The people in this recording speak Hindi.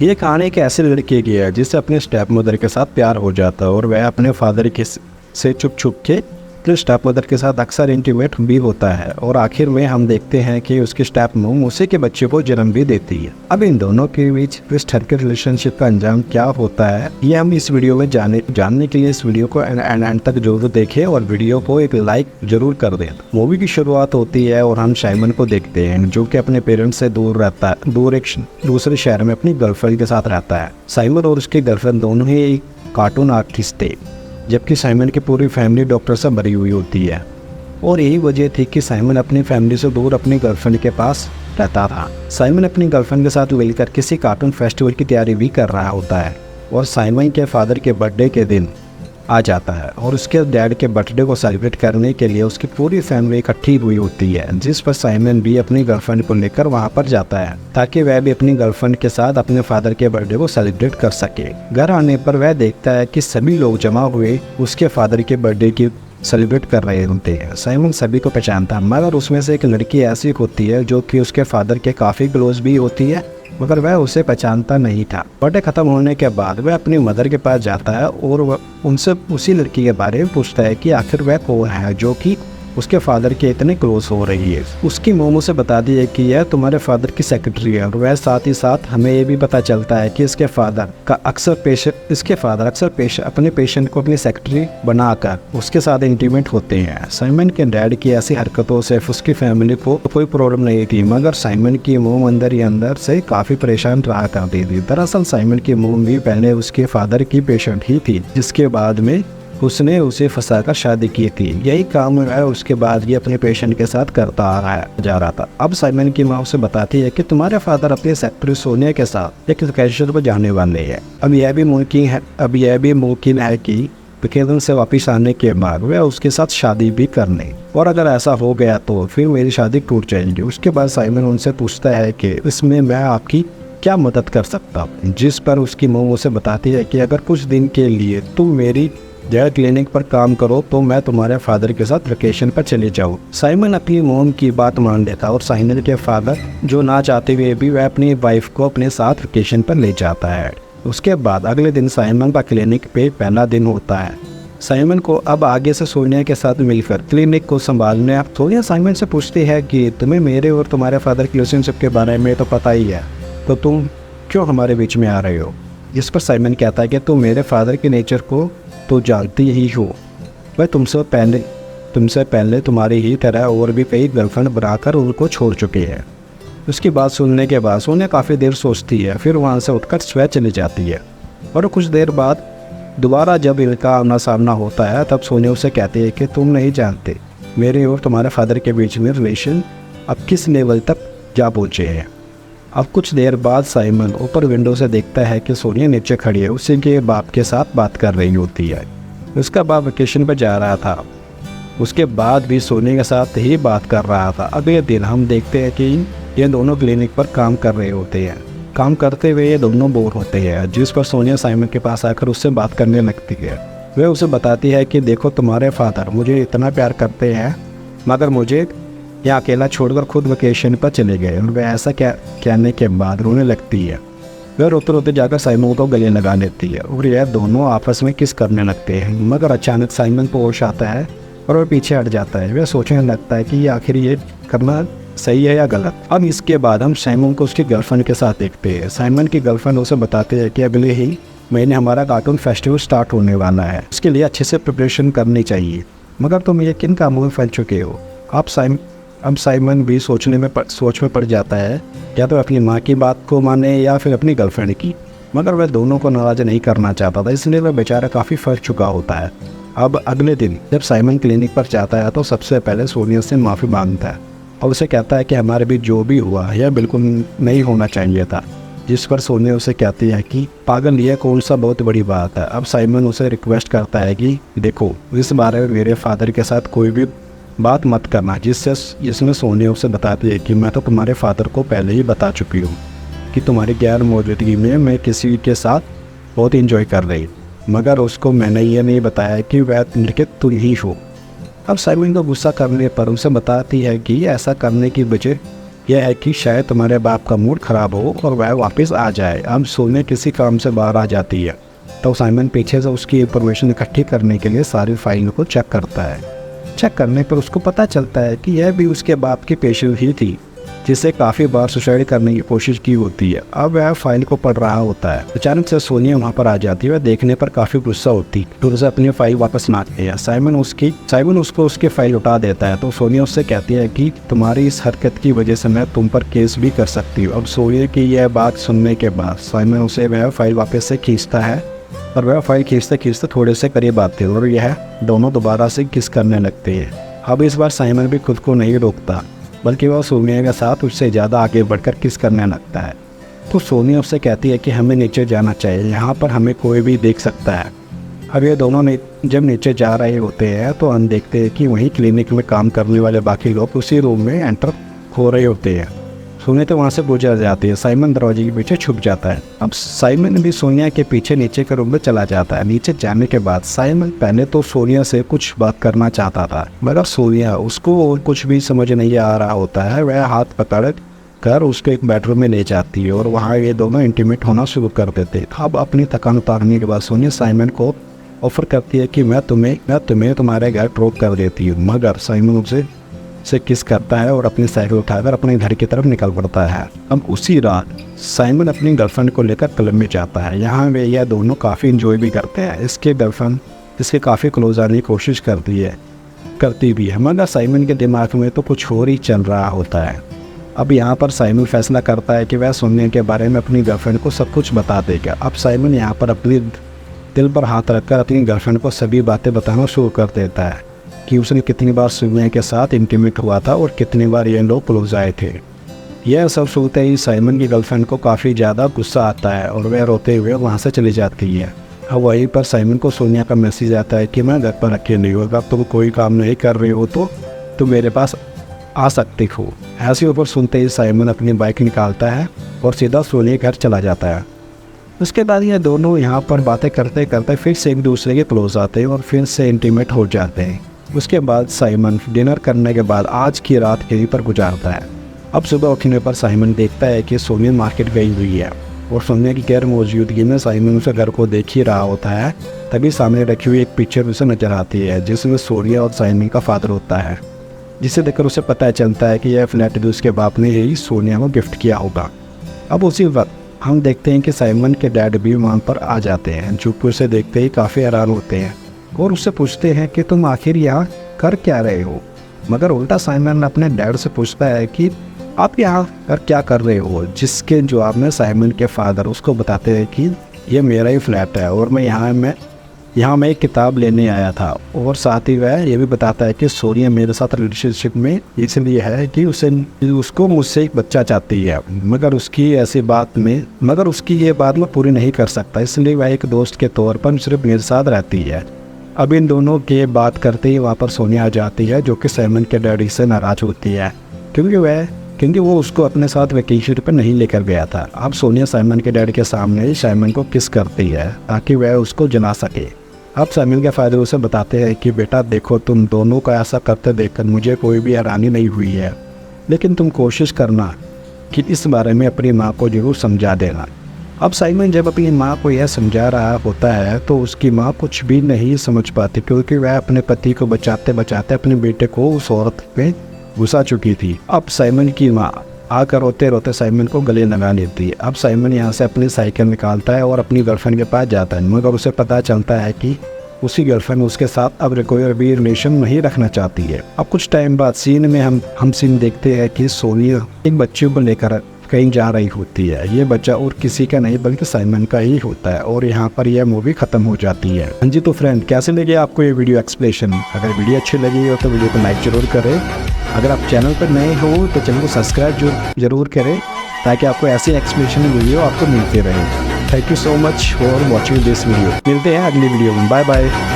ये कहानी एक ऐसी लड़की की है जिससे अपने स्टेप मदर के साथ प्यार हो जाता है और वह अपने फादर के से छुप छुप के अपने स्टेप मदर के साथ अक्सर इंटीमेट भी होता है और आखिर में हम देखते हैं कि उसकी स्टेप मॉम उसी के बच्चे को जन्म भी देती है। अब इन दोनों के बीच इस के रिलेशनशिप का अंजाम क्या होता है ये हम इस वीडियो में जानने के लिए इस वीडियो को एंड तक जरूर देखें और वीडियो को एक लाइक जरूर कर दें। मूवी की शुरुआत होती है और हम साइमन को देखते हैं जो कि अपने पेरेंट्स से दूर रहता है, दूसरे शहर में अपनी गर्लफ्रेंड के साथ रहता है। साइमन और उसकी गर्लफ्रेंड दोनों ही एक कार्टून आर्टिस्ट थे, जबकि साइमन की पूरी फैमिली डॉक्टर से भरी हुई होती है और यही वजह थी कि साइमन अपनी फैमिली से दूर अपनी गर्लफ्रेंड के पास रहता था। साइमन अपनी गर्लफ्रेंड के साथ मिलकर किसी कार्टून फेस्टिवल की तैयारी भी कर रहा होता है और साइमन के फादर के बर्थडे के दिन आ जाता है और उसके डैड के बर्थडे को सेलिब्रेट करने के लिए उसकी पूरी फैमिली इकट्ठी हुई होती है, जिस पर साइमन भी अपनी गर्लफ्रेंड को लेकर वहां पर जाता है ताकि वह भी अपनी गर्लफ्रेंड के साथ अपने फादर के बर्थडे को सेलिब्रेट कर सके। घर आने पर वह देखता है कि सभी लोग जमा हुए उसके फादर के बर्थडे की सेलिब्रेट कर रहे होते हैं। साइमन सभी को पहचानता है मगर उसमें से एक लड़की ऐसी होती है जो कि उसके फादर के काफ़ी क्लोज भी होती है, मगर वह उसे पहचानता नहीं था। बर्थडे ख़त्म होने के बाद वह अपनी मदर के पास जाता है और वह उनसे उसी लड़की के बारे में पूछता है कि आखिर वह कौन है जो कि उसके फादर के इतने क्लोज हो रही है। उसकी मोम उसे बताती है कि यह तुम्हारे फादर की सेक्रेटरी है और वह साथ ही साथ हमें ये भी पता चलता है कि इसके फादर अक्सर अपने पेशेंट को अपनी सेक्रेटरी बनाकर उसके साथ इंटीमेट होते हैं। साइमन के डैड की ऐसी हरकतों से उसकी फैमिली को कोई प्रॉब्लम नहीं थी, मगर साइमन की मोम अंदर ही अंदर से काफ़ी परेशान रहा करती थी। दरअसल साइमन की मोम भी पहले उसके फादर की पेशेंट ही थी, जिसके बाद में उसने उसे फंसाकर शादी की थी। यही काम है उसके बाद ये अपने पेशेंट के साथ करता जा रहा था। अब साइमन की माँ उसे बताती है कि तुम्हारे फादर अपने सेक्रेटरी सोनिया के साथ एक वेकेशन पर जाने वाले हैं। अब यह भी मुमकिन है कि वेकेशन से वापस आने के बाद वह उसके साथ शादी भी करने, और अगर ऐसा हो गया तो फिर मेरी शादी टूट जाएगी। उसके बाद साइमन उनसे पूछता है कि इसमें मैं आपकी क्या मदद कर सकता हूँ, जिस पर उसकी मोम उसे बताती है कि अगर कुछ दिन के लिए तुम मेरी जय क्लिनिक पर काम करो तो मैं तुम्हारे फादर के साथ वेकेशन पर चले जाऊँ। साइमन अपनी मोम की बात मान लेता और साइमन के फादर जो ना चाहते हुए भी वह अपनी वाइफ को अपने साथ वेकेशन पर ले जाता है। उसके बाद अगले दिन साइमन का क्लिनिक पे पहला दिन होता है। साइमन को अब आगे से सोनिया के साथ मिलकर क्लिनिक को संभालने अब सोनिया साइमन से पूछती है कि तुम्हें मेरे और तुम्हारे फादर की रिलेशनशिप के बारे में तो पता ही है, तो तुम क्यों हमारे बीच में आ रहे हो। जिस पर साइमन कहता है कि तुम मेरे फादर के नेचर को तो जानती ही हो, वह तुमसे पहले तुम्हारी ही तरह और भी कई गर्लफ्रेंड बनाकर उनको छोड़ चुके हैं। उसकी बात सुनने के बाद सोनिया काफ़ी देर सोचती है, फिर वहाँ से उठकर स्वयं चली जाती है। और कुछ देर बाद दोबारा जब इनका आमना सामना होता है तब सोनिया उसे कहती है कि तुम नहीं जानते मेरे और तुम्हारे फादर के बीच में रिलेशन अब किस लेवल तक जा पहुँचे हैं। अब कुछ देर बाद साइमन ऊपर विंडो से देखता है कि सोनिया नीचे खड़ी है, उसी के बाप के साथ बात कर रही होती है। उसका बाप वेकेशन पर जा रहा था, उसके बाद भी सोनिया के साथ ही बात कर रहा था। अगले दिन हम देखते हैं कि ये दोनों क्लिनिक पर काम कर रहे होते हैं। काम करते हुए ये दोनों बोर होते हैं, जिस पर सोनिया साइमन के पास आकर उससे बात करने लगती है। वह उसे बताती है कि देखो तुम्हारे फादर मुझे इतना प्यार करते हैं, मगर मुझे या अकेला छोड़कर खुद वेकेशन पर चले गए। वह ऐसा कहने के बाद रोने लगती है। वह रोते रोते जाकर साइमन को गले लगा लेती है और यह दोनों आपस में किस करने लगते हैं, मगर अचानक साइमन को होश आता है और वह पीछे हट जाता है। वह सोचने लगता है कि ये आखिर ये करना सही है या गलत। अब इसके बाद हम साइमन को उसकी गर्लफ्रेंड के साथ देखते हैं। साइमन की गर्लफ्रेंड उसे बताते हैं कि अगले ही महीने हमारा कार्टून फेस्टिवल स्टार्ट होने वाला है, उसके लिए अच्छे से प्रिपरेशन करनी चाहिए। मगर तुम ये किन कामों में फंस चुके हो। अब साइमन भी सोच में पड़ जाता है, या तो अपनी माँ की बात को माने या फिर अपनी गर्लफ्रेंड की, मगर वह दोनों को नाराज़ नहीं करना चाहता था, इसलिए वह बेचारा काफ़ी फंस चुका होता है। अब अगले दिन जब साइमन क्लिनिक पर जाता है तो सबसे पहले सोनिया से माफ़ी मांगता है और उसे कहता है कि हमारे बीच जो भी हुआ यह बिल्कुल नहीं होना चाहिए था। जिस पर सोनिया उसे कहती है कि पागल यह कौन सा बहुत बड़ी बात है। अब साइमन उसे रिक्वेस्ट करता है कि देखो इस बारे में मेरे फादर के साथ कोई भी बात मत करना, जिसमें सोनिया उसे बताती है कि मैं तो तुम्हारे फादर को पहले ही बता चुकी हूँ कि तुम्हारी गैर मौजूदगी में मैं किसी के साथ बहुत इंजॉय कर रही, मगर उसको मैंने ये नहीं बताया कि वह लड़के तुम ही हो। अब साइमन को गुस्सा करने पर उसे बताती है कि ऐसा करने की वजह यह है कि शायद तुम्हारे बाप का मूड ख़राब हो और वह वापस आ जाए। अब सोनिया किसी काम से बाहर आ जाती है तो साइमन पीछे से उसकी इंफॉर्मेशन इकट्ठी करने के लिए सारी फाइलों को चेक करता है। चेक करने पर उसको पता चलता है कि यह भी उसके बाप की पेशेंट ही थी जिसे काफ़ी बार सुसाइड करने की कोशिश की होती है। अब वह फाइल को पढ़ रहा होता है। अचानक से सोनिया वहाँ पर आ जाती है। वह देखने पर काफ़ी गुस्सा होती है तो उसे अपनी फाइल वापस मांगती है। साइमन उसको उसकी फाइल उठा देता है तो सोनिया उससे कहती है कि तुम्हारी इस हरकत की वजह से मैं तुम पर केस भी कर सकती हूँ। अब सोनिया की यह बात सुनने के बाद साइमन उसे वह फाइल वापस से खींचता है और वह फाइल खींचते खींचते थोड़े से करीब आते हैं और यह दोनों दोबारा से किस करने लगते हैं। अब इस बार साइमन भी खुद को नहीं रोकता बल्कि वह सोनिया के साथ उससे ज़्यादा आगे बढ़कर किस करने लगता है। तो सोनिया उससे कहती है कि हमें नीचे जाना चाहिए, यहाँ पर हमें कोई भी देख सकता है। अब ये दोनों जब नीचे जा रहे होते हैं तो हम देखते हैं कि वहीं क्लिनिक में काम करने वाले बाकी लोग उसी रूम में एंटर हो रहे होते हैं। सोनिया तो वहाँ से गुजर जाती है। साइमन दरवाजे के पीछे छुप जाता है। अब साइमन भी सोनिया के पीछे नीचे के रूम में चला जाता है। नीचे जाने के बाद साइमन पहले तो सोनिया से कुछ बात करना चाहता था मगर सोनिया उसको और कुछ भी समझ नहीं आ रहा होता है। वह हाथ पकड़ कर उसको एक बेडरूम में ले जाती है और वहाँ ये दोनों इंटीमेट होना शुरू कर देते हैं। अब अपनी थकान उतारने के बाद सोनिया साइमन को ऑफर करती है कि मैं तुम्हें तुम्हारे घर ड्रॉप कर देती हूँ। मगर साइमन से किस करता है और अपनी साइकिल उठाकर अपने घर की तरफ निकल पड़ता है। अब उसी रात साइमन अपनी गर्लफ्रेंड को लेकर क्लब में जाता है। यहाँ वे यह दोनों काफ़ी इंजॉय भी करते हैं। इसके गर्लफ्रेंड इसके काफ़ी क्लोज आने की कोशिश करती भी है मगर साइमन के दिमाग में तो कुछ और ही चल रहा होता है। अब यहाँ पर साइमन फैसला करता है कि वह सोनिया के बारे में अपनी गर्लफ्रेंड को सब कुछ बता देगा। अब साइमन यहाँ पर अपने दिल पर हाथ रखकर अपनी गर्लफ्रेंड को सभी बातें बताना शुरू कर देता है कि उसने कितनी बार सोनिया के साथ इंटीमेट हुआ था और कितनी बार ये लोग क्लोज आए थे। यह सब सुनते ही साइमन की गर्लफ्रेंड को काफ़ी ज़्यादा गुस्सा आता है और वह रोते हुए वहाँ से चली जाती है। अब वहीं पर साइमन को सोनिया का मैसेज आता है कि मैं घर पर अकेली हूँ, अगर तुम कोई काम नहीं कर रही हो तो तुम मेरे पास आ सकती हो। ऐसे ऊपर सुनते ही साइमन अपनी बाइक निकालता है और सीधा सोनिया घर चला जाता है। उसके बाद ये दोनों यहाँ पर बातें करते करते फिर से एक दूसरे के क्लोज आते हैं और फिर से इंटीमेट हो जाते हैं। उसके बाद साइमन डिनर करने के बाद आज की रात यहीं पर गुजारता है। अब सुबह उठने पर साइमन देखता है कि सोनिया मार्केट गई हुई है और सोनिया की गैर मौजूदगी में साइमन उसे घर को देख ही रहा होता है। तभी सामने रखी हुई एक पिक्चर उसे नजर आती है जिसमें सोनिया और साइमन का फादर होता है, जिसे देखकर उसे पता चलता है कि यह फ्लैट भी उसके बाप ने ही सोनिया को गिफ्ट किया होगा। अब उसी वक्त हम देखते हैं कि साइमन के डैड भी वहाँ पर आ जाते हैं, जो कि उसे देखते ही काफ़ी हैरान होते हैं और उससे पूछते हैं कि तुम आखिर यहाँ कर क्या रहे हो। मगर उल्टा साइमन अपने डैड से पूछता है कि आप यहाँ क्या कर रहे हो, जिसके जवाब में साइमन के फादर उसको बताते हैं कि ये मेरा ही फ्लैट है और मैं यहाँ एक किताब लेने आया था। और साथ ही वह ये भी बताता है कि सोनिया मेरे साथ रिलेशनशिप में इसलिए है कि उसको मुझसे एक बच्चा चाहती है, मगर उसकी ये बात मैं पूरी नहीं कर सकता, इसलिए वह एक दोस्त के तौर पर सिर्फ मेरे साथ रहती है। अब इन दोनों के बात करते ही वहाँ पर सोनिया आ जाती है, जो कि साइमन के डैडी से नाराज़ होती है क्योंकि वो उसको अपने साथ वेकेशन पर नहीं लेकर गया था। अब सोनिया साइमन के डैडी के सामने साइमन को किस करती है ताकि वह उसको जना सके। अब साइमन के फादर उसे बताते हैं कि बेटा देखो, तुम दोनों को ऐसा करते देखकर मुझे कोई भी हैरानी नहीं हुई है, लेकिन तुम कोशिश करना कि इस बारे में अपनी माँ को जरूर समझा देना। अब साइमन जब अपनी माँ को यह समझा रहा होता है तो उसकी माँ कुछ भी नहीं समझ पाती, क्योंकि वह अपने पति को बचाते बचाते अपने बेटे को उस औरत पे घुसा चुकी थी। अब साइमन की माँ आकर रोते रोते साइमन को गले लगा लेती है। अब साइमन यहाँ से अपनी साइकिल निकालता है और अपनी गर्लफ्रेंड के पास जाता है, मगर उसे पता चलता है कि उसकी गर्लफ्रेंड उसके साथ अब कोई भी रिलेशन नहीं रखना चाहती है। अब कुछ टाइम बाद सीन में हम सीन देखते हैं कि सोनिया एक बच्चे को लेकर कहीं जा रही होती है। ये बच्चा और किसी का नहीं बल्कि साइमन का ही होता है और यहाँ पर यह मूवी खत्म हो जाती है। हाँ जी, तो फ्रेंड कैसे लगे आपको ये वीडियो एक्सप्लेनेशन? अगर वीडियो अच्छी लगी हो तो वीडियो को लाइक जरूर करें। अगर आप चैनल पर नए हो तो चैनल को सब्सक्राइब जरूर करें ताकि आपको ऐसी एक्सप्लेनेशन वीडियो आपको मिलते रहे। Thank you so much for watching this video. मिलते हैं अगली वीडियो में। Bye bye.